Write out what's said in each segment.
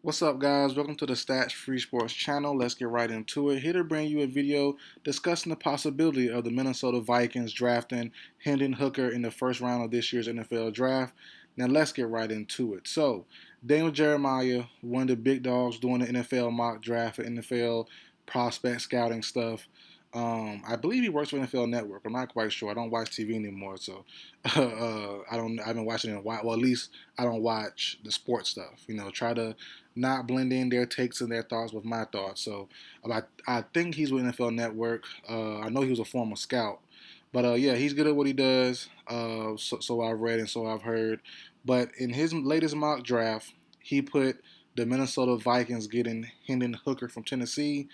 What's up, guys? Welcome to the Stats Free Sports channel. Let's get right into it. Here to bring you a video discussing the possibility of the Minnesota Vikings drafting Hendon Hooker in the first round of this year's NFL draft. Now, let's get right into it. So, Daniel Jeremiah, one of the big dogs doing the NFL mock draft for NFL prospect scouting stuff. I believe he works for NFL Network. I'm not quite sure. I don't watch TV anymore, so I've been watching it in a while. Well, at least I don't watch the sports stuff. Try to not blend in their takes and their thoughts with my thoughts. So I think he's with NFL Network. I know he was a former scout, but yeah, he's good at what he does. So I've read and so I've heard. But in his latest mock draft, he put the Minnesota Vikings getting Hendon Hooker from Tennessee,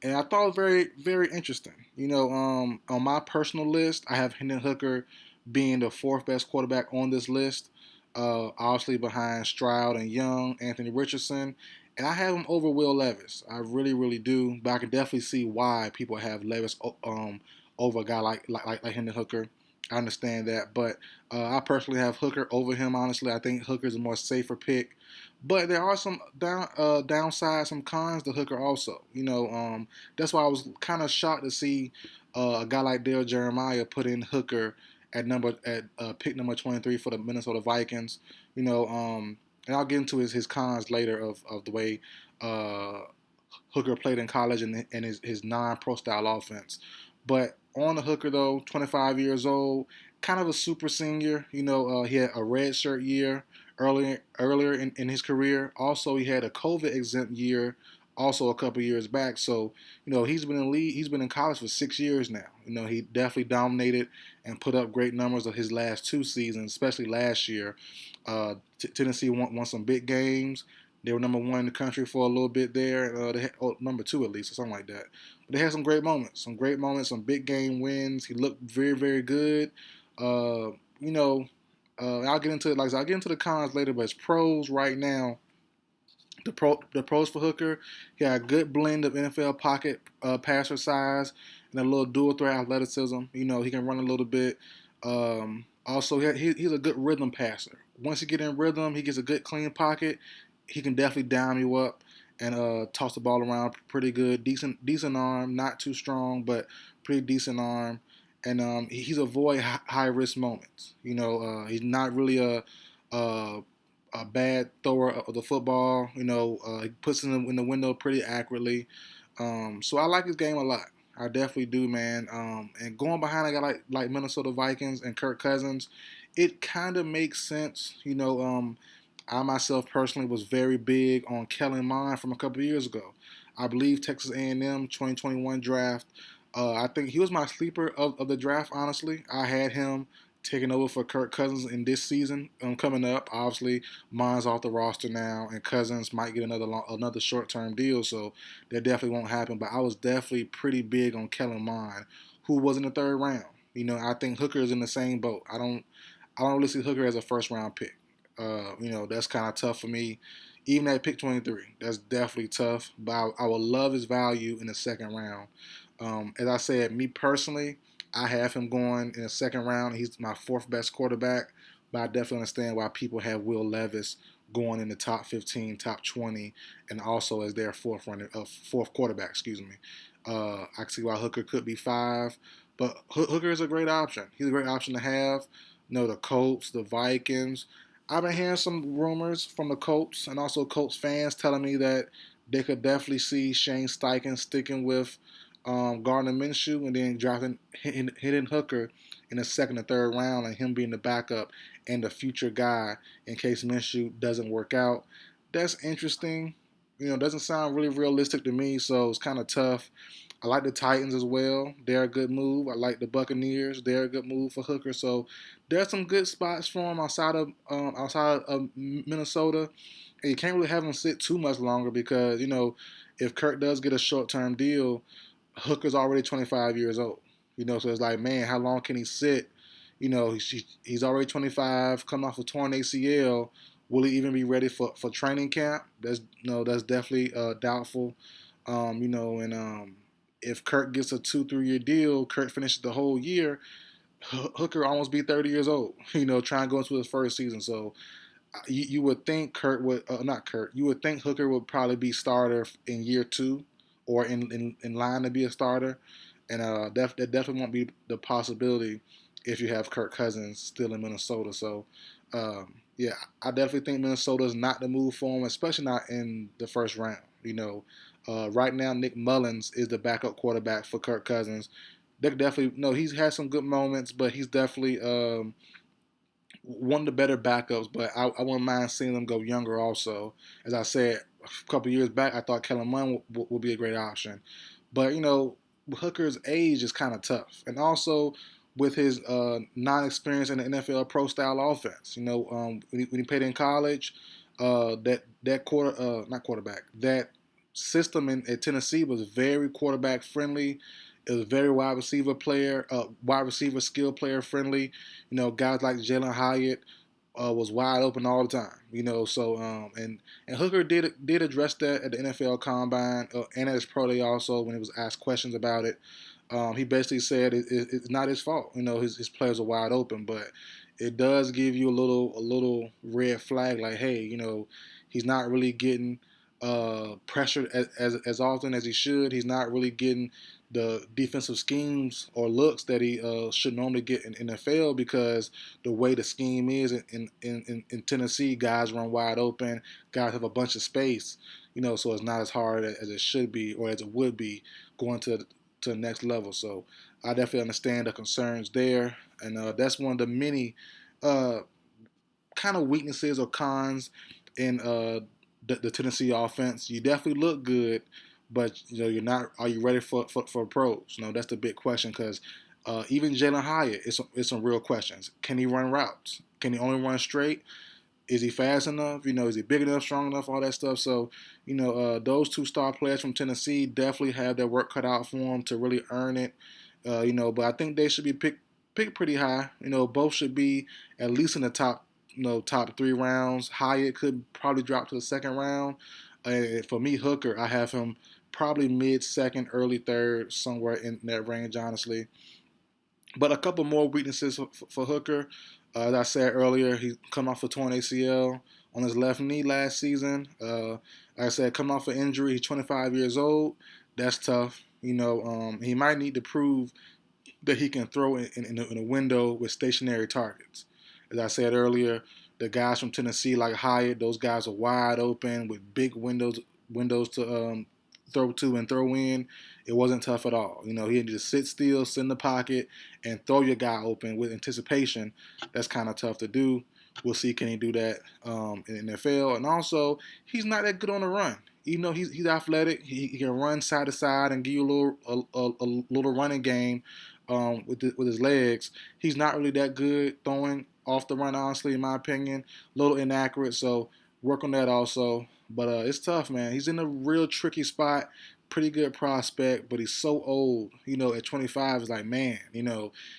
and I thought it was very, very interesting. On my personal list, I have Hendon Hooker being the fourth best quarterback on this list, obviously behind Stroud and Young, Anthony Richardson, and I have him over Will Levis. I really, really do, but I can definitely see why people have Levis over a guy like Hendon Hooker. I understand that, but I personally have Hooker over him. Honestly, I think Hooker's a more safer pick. But there are some downsides, some cons to Hooker also. That's why I was kind of shocked to see a guy like Dale Jeremiah put in Hooker at pick number 23 for the Minnesota Vikings. And I'll get into his cons later of the way uh, Hooker played in college and his non-pro style offense. But on the Hooker though, 25 years old, kind of a super senior. He had a red shirt year earlier in his career. Also, he had a COVID exempt year also a couple years back. So, he's been in league. He's been in college for 6 years now. He definitely dominated and put up great numbers of his last two seasons, especially last year. Tennessee won some big games. They were number one in the country for a little bit there. They had, number two at least, or something like that. But they had some great moments, some big game wins. He looked very, very good. Uh, you know, I'll get into it. Like I'll get into the cons later, but it's pros right now. The pros for Hooker, he had a good blend of NFL pocket passer size and a little dual threat athleticism. He can run a little bit. Also, he's a good rhythm passer. Once he get in rhythm, he gets a good clean pocket. He can definitely dime you up and toss the ball around pretty good. Decent arm, not too strong, but pretty decent arm. And he's avoid high risk moments. He's not really a a bad thrower of the football. He puts it in the window pretty accurately. So I like his game a lot. I definitely do, man. And going behind a guy like Minnesota Vikings and Kirk Cousins, it kind of makes sense. I myself personally was very big on Kellen Mond from a couple of years ago. I believe Texas A&M 2021 draft. I think he was my sleeper of the draft. Honestly, I had him taking over for Kirk Cousins in this season coming up. Obviously, Mond's off the roster now, and Cousins might get another short term deal, so that definitely won't happen. But I was definitely pretty big on Kellen Mond, who was in the third round. I think Hooker is in the same boat. I don't really see Hooker as a first round pick. That's kind of tough for me. Even at pick 23, that's definitely tough. But I would love his value in the second round. As I said, me personally, I have him going in the second round. He's my fourth best quarterback, but I definitely understand why people have Will Levis going in the top 15, top 20, and also as their fourth quarterback. Excuse me. I can see why Hooker could be five, but Hooker is a great option. He's a great option to have. The Colts, the Vikings. I've been hearing some rumors from the Colts and also Colts fans telling me that they could definitely see Shane Steichen sticking with Gardner Minshew and then drafting Hendon Hooker in the second or third round and him being the backup and the future guy in case Minshew doesn't work out. That's interesting. Doesn't sound really realistic to me, so it's kind of tough. I like the Titans as well. They're a good move. I like the Buccaneers. They're a good move for Hooker. So there's some good spots for him outside of Minnesota. And you can't really have him sit too much longer because if Kirk does get a short term deal, Hooker's already 25 years old. So it's like, man, how long can he sit? He's already 25, coming off a torn ACL. Will he even be ready for training camp? That's definitely doubtful. And if Kirk gets a 2-3 year deal, Kirk finishes the whole year. Hooker almost be 30 years old. Trying to go into his first season. So You would think Kurt would not Kurt. You would think Hooker would probably be starter in year two, or in line to be a starter, and that definitely won't be the possibility if you have Kirk Cousins still in Minnesota. So, yeah, I definitely think Minnesota is not the move for him, especially not in the first round. Right now Nick Mullins is the backup quarterback for Kirk Cousins. They definitely no, he's had some good moments, but he's definitely one of the better backups, but I wouldn't mind seeing them go younger also. As I said a couple years back, I thought Kellen Mond would be a great option. But, Hooker's age is kind of tough. And also with his non-experience in the NFL pro style offense. When he played in college, not quarterback, that system at Tennessee was very quarterback friendly. It was very wide receiver skill player friendly. Guys like Jalen Hyatt was wide open all the time. And Hooker did address that at the NFL Combine and at his pro day also when he was asked questions about it. He basically said it's not his fault. His players are wide open, but it does give you a little red flag like, hey, he's not really getting pressured as often as he should. He's not really getting the defensive schemes or looks that he should normally get in NFL because the way the scheme is in Tennessee, guys run wide open, guys have a bunch of space, so it's not as hard as it should be or as it would be going to the next level. So I definitely understand the concerns there, and that's one of the many uh, kind of weaknesses or cons in the Tennessee offense. You definitely look good, but you're not. Are you ready for pros? That's the big question because even Jalen Hyatt, it's some real questions. Can he run routes? Can he only run straight? Is he fast enough? Is he big enough, strong enough, all that stuff? So, those two star players from Tennessee definitely have their work cut out for them to really earn it. But I think they should be picked pretty high. Both should be at least in the top 3 rounds. Hyatt could probably drop to the second round. For me, Hooker, I have him probably mid second, early third, somewhere in that range, honestly. But a couple more weaknesses for Hooker. As I said earlier, he come off a torn ACL on his left knee last season. Like I said, coming off an injury, he's 25 years old. That's tough. He might need to prove that he can throw in a window with stationary targets. As I said earlier, the guys from Tennessee like Hyatt, those guys are wide open with big windows to throw to and throw in. It wasn't tough at all. He had to just sit still, sit in the pocket, and throw your guy open with anticipation. That's kind of tough to do. We'll see can he do that in the NFL. And also, he's not that good on the run. Even though he's athletic, he can run side to side and give you a little running game with his legs. He's not really that good throwing off the run, honestly, in my opinion. A little inaccurate, so work on that also. But it's tough, man. He's in a real tricky spot. Pretty good prospect, but he's so old. At 25, it's like, man,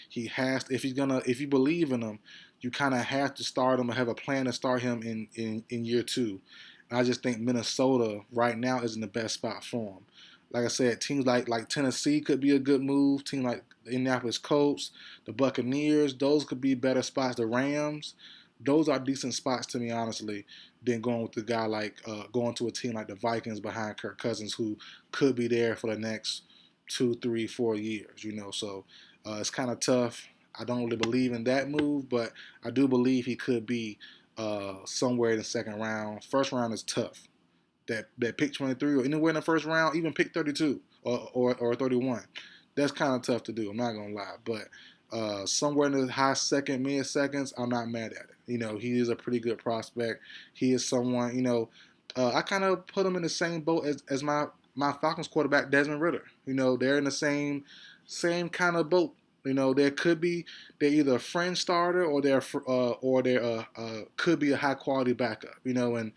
he has to, if you believe in him, you kind of have to start him or have a plan to start him in year two. And I just think Minnesota right now is in the best spot for him. Like I said, teams like Tennessee could be a good move. Team like the Indianapolis Colts, the Buccaneers, those could be better spots. The Rams, those are decent spots to me, honestly, than going with the guy like going to a team like the Vikings behind Kirk Cousins, who could be there for the next 2, 3, 4 years. So it's kind of tough. I don't really believe in that move, but I do believe he could be somewhere in the second round. First round is tough. That pick 23 or anywhere in the first round, even pick 32 or 31. That's kind of tough to do. I'm not gonna lie, but somewhere in the high second, mid seconds, I'm not mad at it. He is a pretty good prospect. He is someone. I kind of put him in the same boat as my Falcons quarterback Desmond Ritter. They're in the same kind of boat. They're either a fringe starter or they're could be a high quality backup. And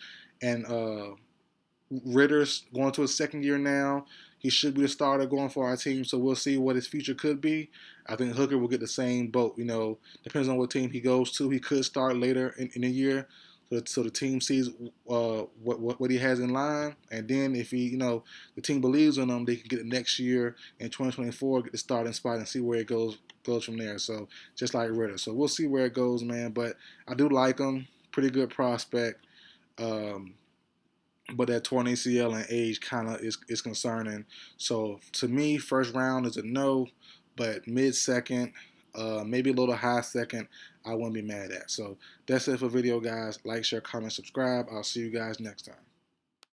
Ritter's going to his second year now. He should be a starter going for our team, so we'll see what his future could be. I think Hooker will get the same boat. Depends on what team he goes to. He could start later in the year, so the team sees what he has in line, and then if the team believes in him, they can get it next year in 2024, get the starting spot, and see where it goes from there. So just like Ritter, so we'll see where it goes, man. But I do like him. Pretty good prospect. Um, but that torn ACL and age kind of is concerning. So to me, first round is a no, but mid second, maybe a little high second, I wouldn't be mad at. So that's it for video, guys. Like, share, comment, subscribe. I'll see you guys next time.